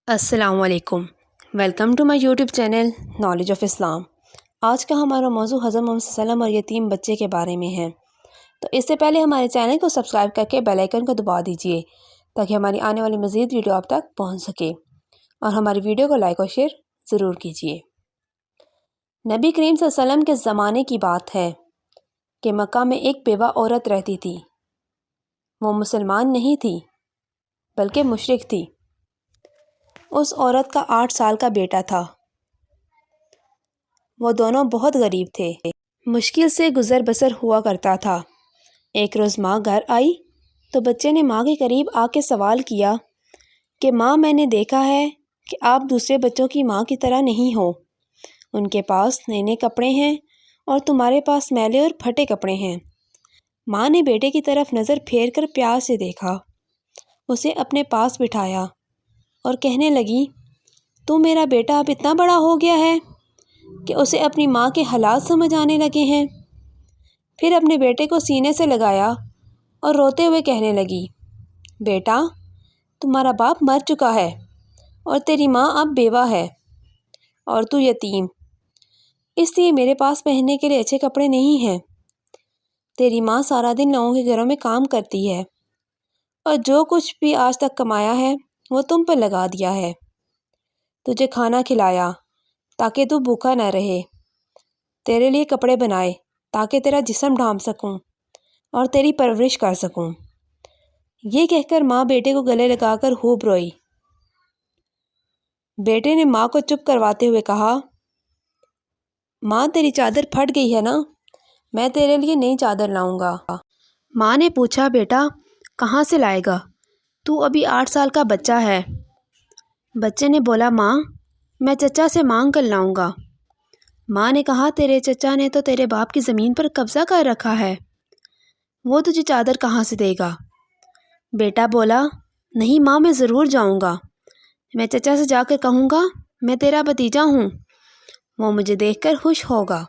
السلام علیکم، welcome to my YouTube channel knowledge of Islam. آج کا ہمارا موضوع حضرت محمد صلی اللہ علیہ وسلم اور یتیم بچے کے بارے میں ہے۔ تو اس سے پہلے ہمارے چینل کو سبسکرائب کر کے بیل آئیکن کو دبا دیجئے تاکہ ہماری آنے والی مزید ویڈیو آپ تک پہنچ سکے، اور ہماری ویڈیو کو لائک اور شیئر ضرور کیجئے۔ نبی کریم صلی اللہ علیہ وسلم کے زمانے کی بات ہے کہ مکہ میں ایک بیوہ عورت رہتی تھی۔ وہ مسلمان نہیں تھی بلکہ مشرک تھی۔ اس عورت کا 8 سال کا بیٹا تھا۔ وہ دونوں بہت غریب تھے، مشکل سے گزر بسر ہوا کرتا تھا۔ ایک روز ماں گھر آئی تو بچے نے ماں کے قریب آ کے سوال کیا کہ ماں، میں نے دیکھا ہے کہ آپ دوسرے بچوں کی ماں کی طرح نہیں ہو۔ ان کے پاس نئے نئے کپڑے ہیں اور تمہارے پاس میلے اور پھٹے کپڑے ہیں۔ ماں نے بیٹے کی طرف نظر پھیر کر پیار سے دیکھا، اسے اپنے پاس بٹھایا اور کہنے لگی، تو میرا بیٹا اب اتنا بڑا ہو گیا ہے کہ اسے اپنی ماں کے حالات سمجھ آنے لگے ہیں۔ پھر اپنے بیٹے کو سینے سے لگایا اور روتے ہوئے کہنے لگی، بیٹا، تمہارا باپ مر چکا ہے اور تیری ماں اب بیوہ ہے اور تو یتیم، اس لیے میرے پاس پہننے کے لیے اچھے کپڑے نہیں ہیں۔ تیری ماں سارا دن لوگوں کے گھروں میں کام کرتی ہے اور جو کچھ بھی آج تک کمایا ہے وہ تم پر لگا دیا ہے۔ تجھے کھانا کھلایا تاکہ تو بھوکا نہ رہے، تیرے لیے کپڑے بنائے تاکہ تیرا جسم ڈھانپ سکوں اور تیری پرورش کر سکوں۔ یہ کہہ کر ماں بیٹے کو گلے لگا کر خوب روئی۔ بیٹے نے ماں کو چپ کرواتے ہوئے کہا، ماں، تیری چادر پھٹ گئی ہے نا، میں تیرے لیے نئی چادر لاؤں گا۔ ماں نے پوچھا، بیٹا کہاں سے لائے گا؟ تو ابھی 8 سال کا بچہ ہے۔ بچے نے بولا، ماں میں چچا سے مانگ کر لاؤں گا۔ ماں نے کہا، تیرے چچا نے تو تیرے باپ کی زمین پر قبضہ کر رکھا ہے، وہ تجھے چادر کہاں سے دے گا؟ بیٹا بولا، نہیں ماں، میں ضرور جاؤں گا، میں چچا سے جا کر کہوں گا میں تیرا بھتیجا ہوں، وہ مجھے دیکھ کر خوش ہوگا۔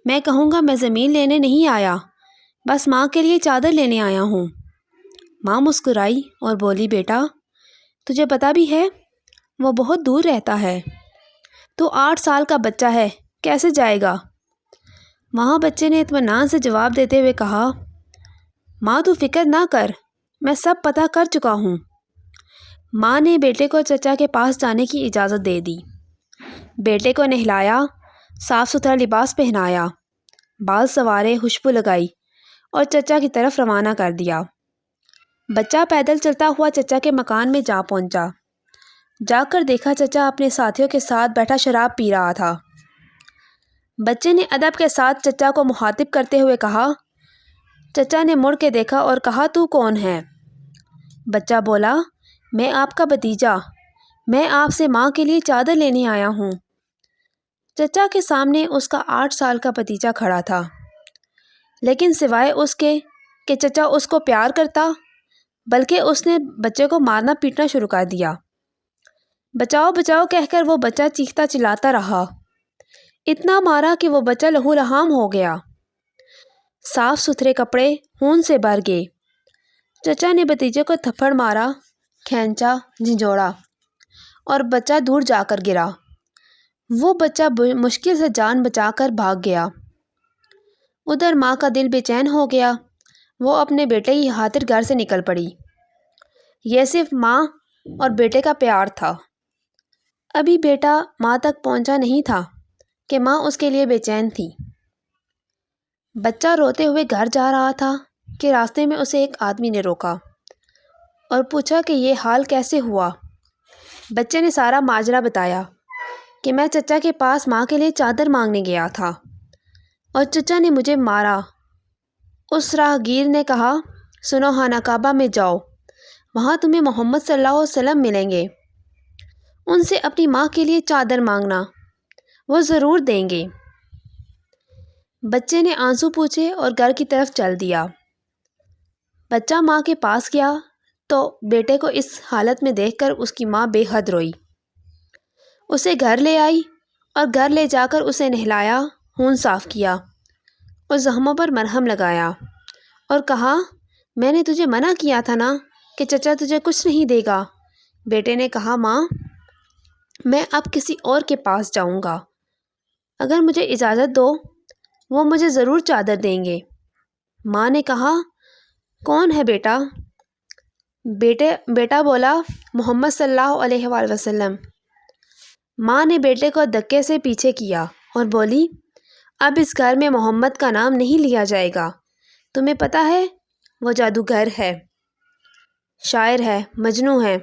میں کہوں گا میں زمین لینے نہیں آیا، بس ماں کے لیے چادر لینے آیا ہوں۔ ماں مسکرائی اور بولی، بیٹا تجھے پتہ بھی ہے وہ بہت دور رہتا ہے، تو 8 سال کا بچہ ہے، کیسے جائے گا؟ وہاں بچے نے اطمینان سے جواب دیتے ہوئے کہا، ماں تو فکر نہ کر، میں سب پتہ کر چکا ہوں۔ ماں نے بیٹے کو چچا کے پاس جانے کی اجازت دے دی۔ بیٹے کو نہلایا، صاف ستھرا لباس پہنایا، بال سنوارے، خوشبو لگائی اور چچا کی طرف روانہ کر دیا۔ بچہ پیدل چلتا ہوا چچا کے مکان میں جا پہنچا۔ جا کر دیکھا چچا اپنے ساتھیوں کے ساتھ بیٹھا شراب پی رہا تھا۔ بچے نے ادب کے ساتھ چچا کو مخاطب کرتے ہوئے کہا۔ چچا نے مڑ کے دیکھا اور کہا، تو کون ہے؟ بچہ بولا، میں آپ کا بھتیجا، میں آپ سے ماں کے لیے چادر لینے آیا ہوں۔ چچا کے سامنے اس کا 8 سال کا بھتیجا کھڑا تھا، لیکن سوائے اس کے کہ چچا اس کو پیار کرتا، بلکہ اس نے بچے کو مارنا پیٹنا شروع کر دیا۔ بچاؤ بچاؤ کہہ کر وہ بچہ چیختا چلاتا رہا، اتنا مارا کہ وہ بچہ لہو لہام ہو گیا۔ صاف ستھرے کپڑے خون سے بھر گئے۔ چچا نے بھتیجے کو تھپڑ مارا، کھینچا، جھنجھوڑا اور بچہ دور جا کر گرا۔ وہ بچہ مشکل سے جان بچا کر بھاگ گیا۔ ادھر ماں کا دل بے چین ہو گیا، وہ اپنے بیٹے کی خاطر گھر سے نکل پڑی۔ یہ صرف ماں اور بیٹے کا پیار تھا۔ ابھی بیٹا ماں تک پہنچا نہیں تھا کہ ماں اس کے لیے بے چین تھی۔ بچہ روتے ہوئے گھر جا رہا تھا کہ راستے میں اسے ایک آدمی نے روکا اور پوچھا کہ یہ حال کیسے ہوا؟ بچے نے سارا ماجرا بتایا کہ میں چچا کے پاس ماں کے لیے چادر مانگنے گیا تھا اور چچا نے مجھے مارا۔ اس راہگیر نے کہا، سنو، خانہ کعبہ میں جاؤ، وہاں تمہیں محمد صلی اللہ علیہ وسلم ملیں گے، ان سے اپنی ماں کے لیے چادر مانگنا، وہ ضرور دیں گے۔ بچے نے آنسو پوچھے اور گھر کی طرف چل دیا۔ بچہ ماں کے پاس گیا تو بیٹے کو اس حالت میں دیکھ کر اس کی ماں بے حد روئی۔ اسے گھر لے آئی اور گھر لے جا کر اسے نہلایا، خون صاف کیا اور زخموں پر مرہم لگایا اور کہا، میں نے تجھے منع کیا تھا نا کہ چچا تجھے کچھ نہیں دے گا، بیٹے نے کہا ماں میں اب کسی اور کے پاس جاؤں گا، اگر مجھے اجازت دو وہ مجھے ضرور چادر دیں گے۔ ماں نے کہا کون ہے بیٹا؟ بیٹا بولا محمد صلی اللہ علیہ وآلہ وسلم۔ ماں نے بیٹے کو دھکے سے پیچھے کیا اور بولی اب اس گھر میں محمد کا نام نہیں لیا جائے گا، تمہیں پتہ ہے وہ جادوگر ہے، شاعر ہے، مجنوں ہے،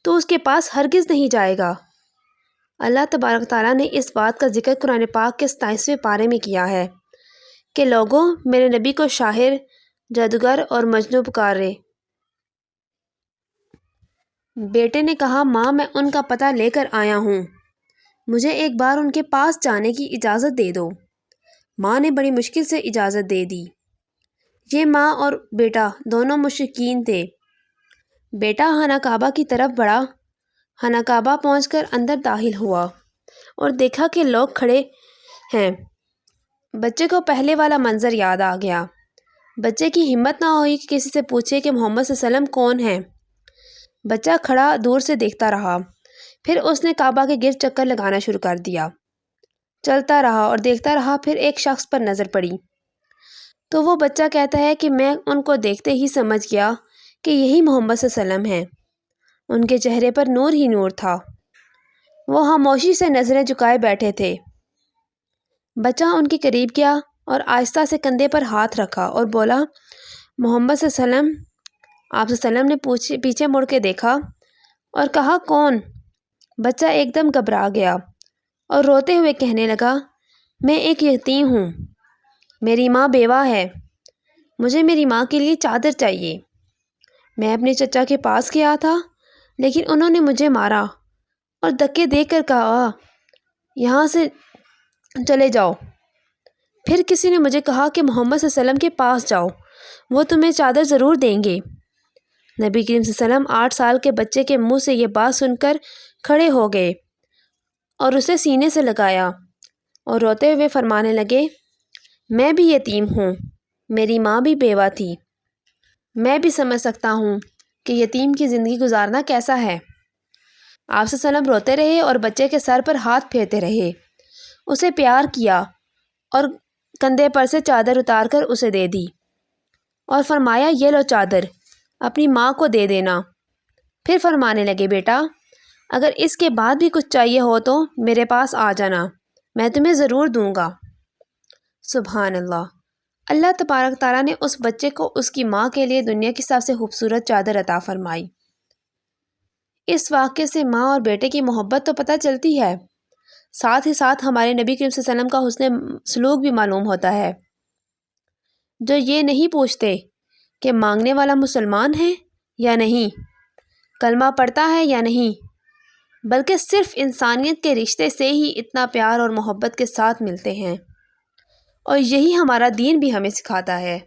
تو اس کے پاس ہرگز نہیں جائے گا۔ اللہ تبارک تعالیٰ نے اس بات کا ذکر قرآن پاک کے 27ویں پارے میں کیا ہے کہ لوگوں میرے نبی کو شاعر، جادوگر اور مجنوں پکارے۔ بیٹے نے کہا ماں میں ان کا پتہ لے کر آیا ہوں، مجھے ایک بار ان کے پاس جانے کی اجازت دے دو۔ ماں نے بڑی مشکل سے اجازت دے دی۔ یہ ماں اور بیٹا دونوں مشرکین تھے۔ بیٹا خانہ کعبہ کی طرف بڑھا، خانہ کعبہ پہنچ کر اندر داخل ہوا اور دیکھا کہ لوگ کھڑے ہیں۔ بچے کو پہلے والا منظر یاد آ گیا۔ بچے کی ہمت نہ ہوئی کہ کسی سے پوچھے کہ محمد صلی اللہ علیہ وسلم کون ہیں۔ بچہ کھڑا دور سے دیکھتا رہا، پھر اس نے کعبہ کے گرد چکر لگانا شروع کر دیا۔ چلتا رہا اور دیکھتا رہا، پھر ایک شخص پر نظر پڑی تو وہ بچہ کہتا ہے کہ میں ان کو دیکھتے ہی سمجھ گیا کہ یہی محمد صلی اللہ علیہ وسلم ہیں۔ ان کے چہرے پر نور ہی نور تھا، وہ خاموشی سے نظریں جھکائے بیٹھے تھے۔ بچہ ان کے قریب گیا اور آہستہ سے کندھے پر ہاتھ رکھا اور بولا محمد صلی اللہ علیہ وسلم۔ آپ صلی اللہ علیہ وسلم نے پیچھے مڑ کے دیکھا اور کہا کون؟ بچہ ایک دم گھبرا گیا اور روتے ہوئے کہنے لگا میں ایک یتیم ہوں، میری ماں بیوہ ہے، مجھے میری ماں کے لیے چادر چاہیے۔ میں اپنے چچا کے پاس گیا تھا لیکن انہوں نے مجھے مارا اور دھکے دے کر کہا یہاں سے چلے جاؤ۔ پھر کسی نے مجھے کہا کہ محمد صلی اللہ علیہ وسلم کے پاس جاؤ، وہ تمہیں چادر ضرور دیں گے۔ نبی کریم صلی اللہ علیہ وسلم 8 سال کے بچے کے منہ سے یہ بات سن کر کھڑے ہو گئے اور اسے سینے سے لگایا اور روتے ہوئے فرمانے لگے میں بھی یتیم ہوں، میری ماں بھی بیوہ تھی، میں بھی سمجھ سکتا ہوں کہ یتیم کی زندگی گزارنا کیسا ہے۔ آپ صلی اللہ علیہ وسلم روتے رہے اور بچے کے سر پر ہاتھ پھیرتے رہے، اسے پیار کیا اور کندھے پر سے چادر اتار کر اسے دے دی اور فرمایا یہ لو چادر، اپنی ماں کو دے دینا۔ پھر فرمانے لگے بیٹا اگر اس کے بعد بھی کچھ چاہیے ہو تو میرے پاس آ جانا، میں تمہیں ضرور دوں گا۔ سبحان اللہ، اللہ تبارک تعالیٰ نے اس بچے کو اس کی ماں کے لیے دنیا کی سب سے خوبصورت چادر عطا فرمائی۔ اس واقعے سے ماں اور بیٹے کی محبت تو پتہ چلتی ہے، ساتھ ہی ساتھ ہمارے نبی کریم صلی اللہ علیہ وسلم کا حسن سلوک بھی معلوم ہوتا ہے، جو یہ نہیں پوچھتے کہ مانگنے والا مسلمان ہے یا نہیں، کلمہ پڑھتا ہے یا نہیں، بلکہ صرف انسانیت کے رشتے سے ہی اتنا پیار اور محبت کے ساتھ ملتے ہیں، اور یہی ہمارا دین بھی ہمیں سکھاتا ہے۔